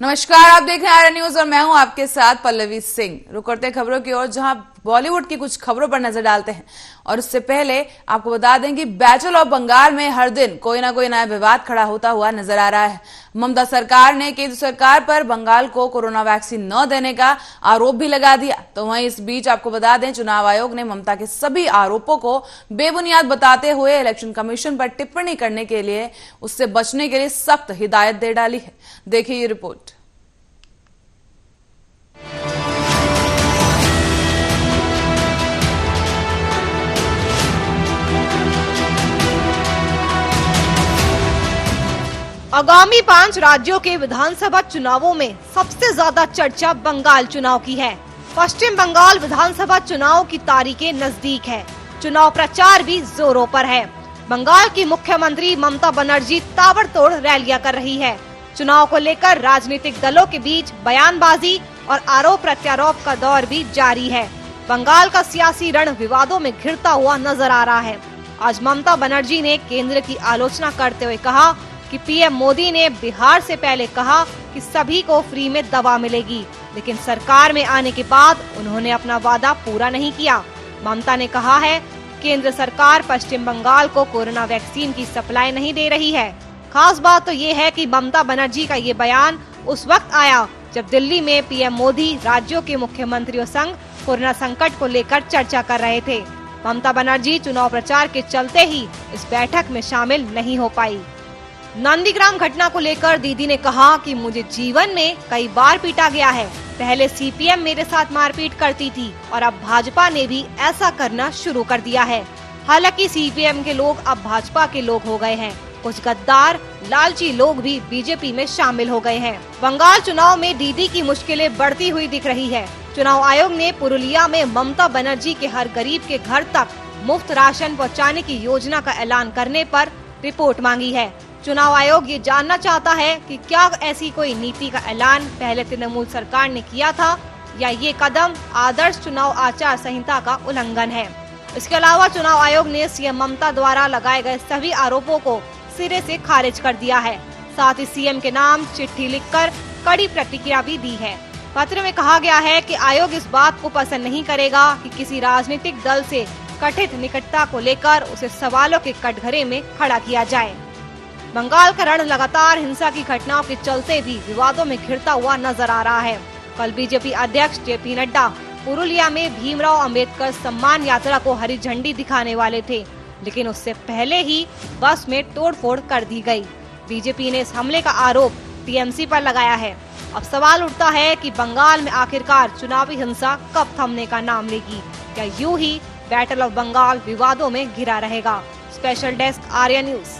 नमस्कार, आप देख रहे हैं आर्य न्यूज और मैं हूं आपके साथ पल्लवी सिंह। रुक करते हैं खबरों की ओर, जहां बॉलीवुड की कुछ खबरों पर नजर डालते हैं। और उससे पहले आपको बता दें कि बैटल ऑफ बंगाल में हर दिन कोई ना कोई नया विवाद खड़ा होता हुआ नजर आ रहा है। ममता सरकार ने केंद्र सरकार पर बंगाल को कोरोना वैक्सीन न देने का आरोप भी लगा दिया। तो वहीं इस बीच आपको बता दें, चुनाव आयोग ने ममता के सभी आरोपों को बेबुनियाद बताते हुए इलेक्शन कमीशन पर टिप्पणी करने के लिए उससे बचने के लिए सख्त हिदायत दे डाली है। देखिए ये रिपोर्ट। आगामी 5 राज्यों के विधानसभा चुनावों में सबसे ज्यादा चर्चा बंगाल चुनाव की है। पश्चिम बंगाल विधानसभा चुनाव की तारीखें नजदीक है। चुनाव प्रचार भी जोरों पर है। बंगाल की मुख्यमंत्री ममता बनर्जी ताबड़तोड़ रैलियां कर रही है। चुनाव को लेकर राजनीतिक दलों के बीच बयानबाजी और आरोप प्रत्यारोप का दौर भी जारी है। बंगाल का सियासी रण विवादों में घिरता हुआ नजर आ रहा है। आज ममता बनर्जी ने केंद्र की आलोचना करते हुए कहा कि पीएम मोदी ने बिहार से पहले कहा कि सभी को फ्री में दवा मिलेगी, लेकिन सरकार में आने के बाद उन्होंने अपना वादा पूरा नहीं किया। ममता ने कहा है केंद्र सरकार पश्चिम बंगाल को कोरोना वैक्सीन की सप्लाई नहीं दे रही है। खास बात तो ये है कि ममता बनर्जी का ये बयान उस वक्त आया जब दिल्ली में पीएम मोदी राज्यों के मुख्यमंत्रियों संग कोरोना संकट को लेकर चर्चा कर रहे थे। ममता बनर्जी चुनाव प्रचार के चलते ही इस बैठक में शामिल नहीं हो पाई। नंदीग्राम घटना को लेकर दीदी ने कहा कि मुझे जीवन में कई बार पीटा गया है। पहले सीपीएम मेरे साथ मारपीट करती थी और अब भाजपा ने भी ऐसा करना शुरू कर दिया है। हालांकि सीपीएम के लोग अब भाजपा के लोग हो गए हैं। कुछ गद्दार लालची लोग भी बीजेपी में शामिल हो गए हैं। बंगाल चुनाव में दीदी की मुश्किलें बढ़ती हुई दिख रही है। चुनाव आयोग ने पुरुलिया में ममता बनर्जी के हर गरीब के घर तक मुफ्त राशन पहुँचाने की योजना का ऐलान करने पर रिपोर्ट मांगी है। चुनाव आयोग ये जानना चाहता है कि क्या ऐसी कोई नीति का ऐलान पहले तृणमूल सरकार ने किया था या ये कदम आदर्श चुनाव आचार संहिता का उल्लंघन है। इसके अलावा चुनाव आयोग ने सीएम ममता द्वारा लगाए गए सभी आरोपों को सिरे से खारिज कर दिया है। साथ ही सीएम के नाम चिट्ठी लिखकर कड़ी प्रतिक्रिया भी दी है। पत्र में कहा गया है कि आयोग इस बात को पसंद नहीं करेगा कि किसी राजनीतिक दल से कथित निकटता को लेकर उसे सवालों के कटघरे में खड़ा किया जाए। बंगाल का रण लगातार हिंसा की घटनाओं के चलते भी विवादों में घिरता हुआ नजर आ रहा है। कल बीजेपी अध्यक्ष जेपी नड्डा पुरुलिया में भीमराव अंबेडकर सम्मान यात्रा को हरी झंडी दिखाने वाले थे, लेकिन उससे पहले ही बस में तोड़फोड़ कर दी गई। बीजेपी ने इस हमले का आरोप टीएमसी पर लगाया है। अब सवाल उठता है कि बंगाल में आखिरकार चुनावी हिंसा कब थमने का नाम लेगी, या यूं ही बैटल ऑफ बंगाल विवादों में घिरा रहेगा। स्पेशल डेस्क आर्य न्यूज।